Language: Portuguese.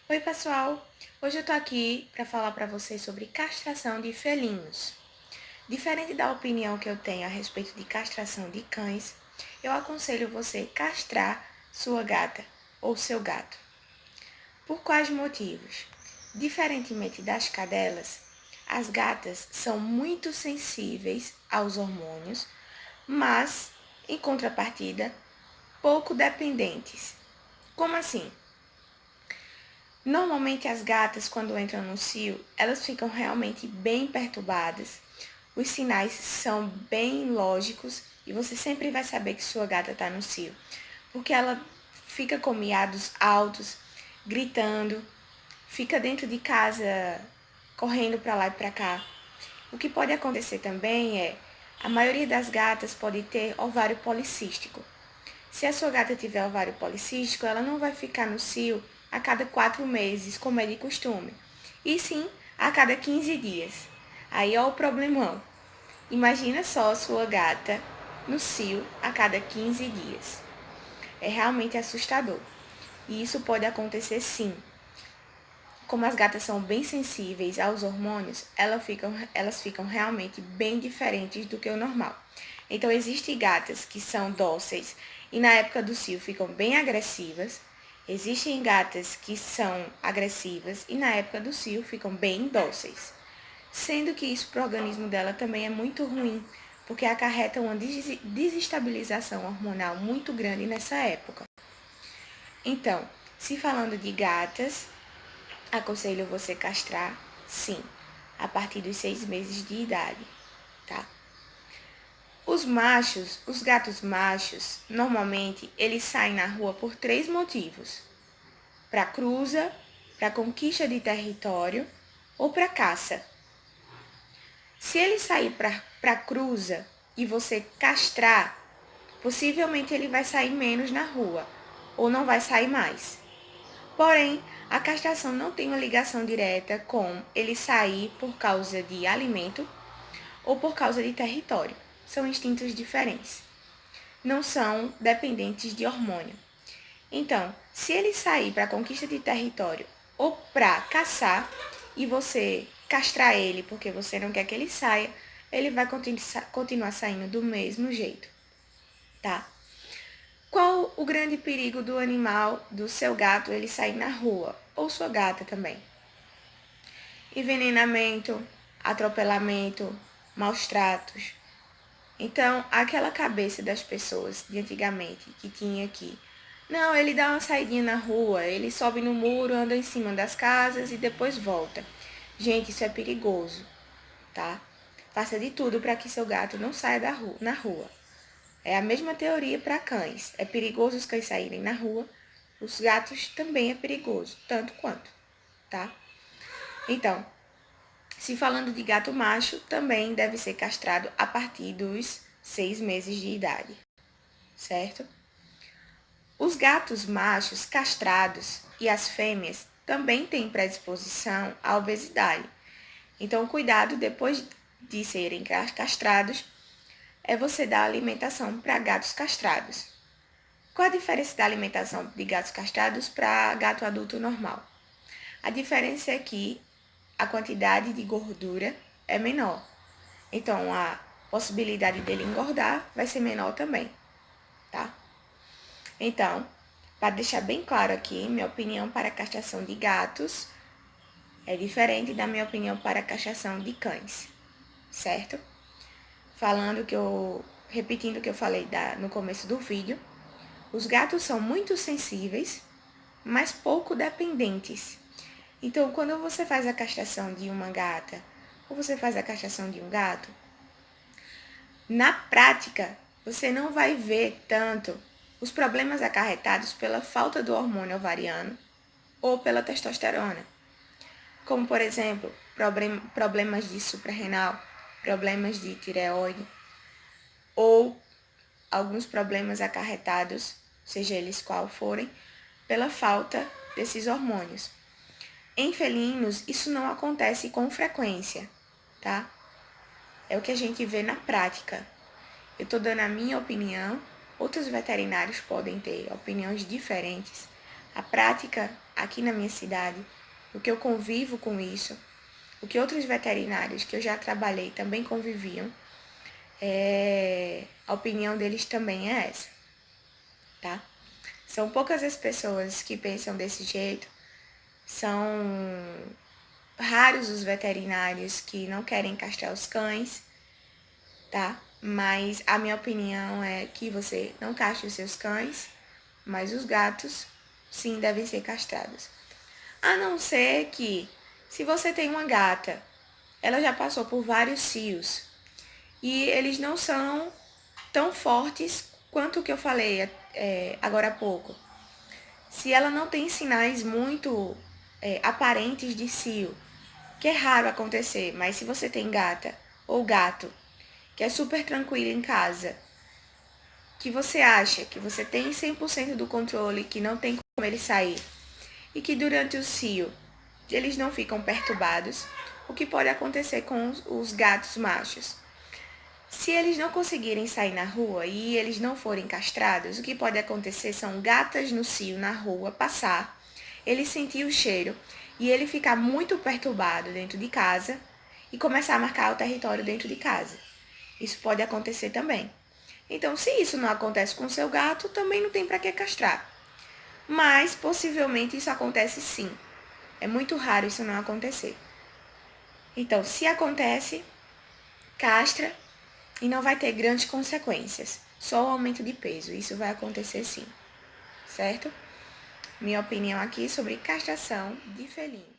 Oi, pessoal! Hoje eu tô aqui para falar para vocês sobre castração de felinos. Diferente da opinião que eu tenho a respeito de castração de cães, eu aconselho você castrar sua gata ou seu gato. Por quais motivos? Diferentemente das cadelas, as gatas são muito sensíveis aos hormônios, mas, em contrapartida, pouco dependentes. Como assim? Normalmente as gatas, quando entram no cio, elas ficam realmente bem perturbadas. Os sinais são bem lógicos e você sempre vai saber que sua gata está no cio, porque ela fica com miados altos, gritando, fica dentro de casa correndo para lá e para cá. O que pode acontecer também é, a maioria das gatas pode ter ovário policístico. Se a sua gata tiver ovário policístico, ela não vai ficar no cio a cada 4 meses, como é de costume, e sim a cada 15 dias. Aí ó o problemão. Imagina só a sua gata no cio a cada 15 dias. É realmente assustador. E isso pode acontecer sim. Como as gatas são bem sensíveis aos hormônios, elas ficam realmente bem diferentes do que o normal. Então, existem gatas que são dóceis e na época do cio ficam bem agressivas. Existem gatas que são agressivas e na época do cio ficam bem dóceis. Sendo que isso para o organismo dela também é muito ruim, porque acarreta uma desestabilização hormonal muito grande nessa época. Então, se falando de gatas, aconselho você castrar, sim, a partir dos 6 meses de idade, tá? Os gatos machos, normalmente, eles saem na rua por 3 motivos. Para cruza, para conquista de território ou para caça. Se ele sair para cruza e você castrar, possivelmente ele vai sair menos na rua ou não vai sair mais. Porém, a castração não tem uma ligação direta com ele sair por causa de alimento ou por causa de território. São instintos diferentes. Não são dependentes de hormônio. Então, se ele sair para conquista de território ou para caçar e você castrar ele porque você não quer que ele saia, ele vai continuar saindo do mesmo jeito, tá? Qual o grande perigo do animal, do seu gato, ele sair na rua? Ou sua gata também? Envenenamento, atropelamento, maus tratos. Então, aquela cabeça das pessoas de antigamente que tinha aqui. Não, ele dá uma saidinha na rua, ele sobe no muro, anda em cima das casas e depois volta. Gente, isso é perigoso, tá? Faça de tudo para que seu gato não saia na rua. É a mesma teoria para cães. É perigoso os cães saírem na rua, os gatos também é perigoso, tanto quanto, tá? Então, se falando de gato macho, também deve ser castrado a partir dos 6 meses de idade, certo? Os gatos machos castrados e as fêmeas também têm predisposição à obesidade. Então, cuidado depois de serem castrados é você dar alimentação para gatos castrados. Qual a diferença da alimentação de gatos castrados para gato adulto normal? A diferença é que a quantidade de gordura é menor. Então, a possibilidade dele engordar vai ser menor também, tá? Então, para deixar bem claro aqui, minha opinião para a castração de gatos é diferente da minha opinião para a castração de cães, certo? Repetindo o que eu falei no começo do vídeo, os gatos são muito sensíveis, mas pouco dependentes. Então, quando você faz a castração de uma gata ou você faz a castração de um gato, na prática, você não vai ver tanto os problemas acarretados pela falta do hormônio ovariano ou pela testosterona, como, por exemplo, problemas de suprarrenal, problemas de tireoide ou alguns problemas acarretados, seja eles qual forem, pela falta desses hormônios. Em felinos, isso não acontece com frequência, tá? É o que a gente vê na prática. Eu estou dando a minha opinião, outros veterinários podem ter opiniões diferentes. A prática aqui na minha cidade, o que eu convivo com isso, o que outros veterinários que eu já trabalhei também conviviam, a opinião deles também é essa, tá? São poucas as pessoas que pensam desse jeito, são raros os veterinários que não querem castrar os cães, tá? Mas a minha opinião é que você não castre os seus cães, mas os gatos, sim, devem ser castrados. A não ser que, se você tem uma gata, ela já passou por vários cios e eles não são tão fortes quanto o que eu falei agora há pouco. Se ela não tem sinais muito aparentes de cio, que é raro acontecer, mas se você tem gata ou gato, que é super tranquilo em casa, que você acha que você tem 100% do controle, que não tem como ele sair, e que durante o cio eles não ficam perturbados, o que pode acontecer com os gatos machos. Se eles não conseguirem sair na rua e eles não forem castrados, o que pode acontecer são gatas no cio na rua passar, ele sentir o cheiro e ele ficar muito perturbado dentro de casa e começar a marcar o território dentro de casa. Isso pode acontecer também. Então, se isso não acontece com o seu gato, também não tem para que castrar. Mas, possivelmente, isso acontece sim. É muito raro isso não acontecer. Então, se acontece, castra e não vai ter grandes consequências. Só o aumento de peso. Isso vai acontecer sim. Certo? Minha opinião aqui sobre castração de felino.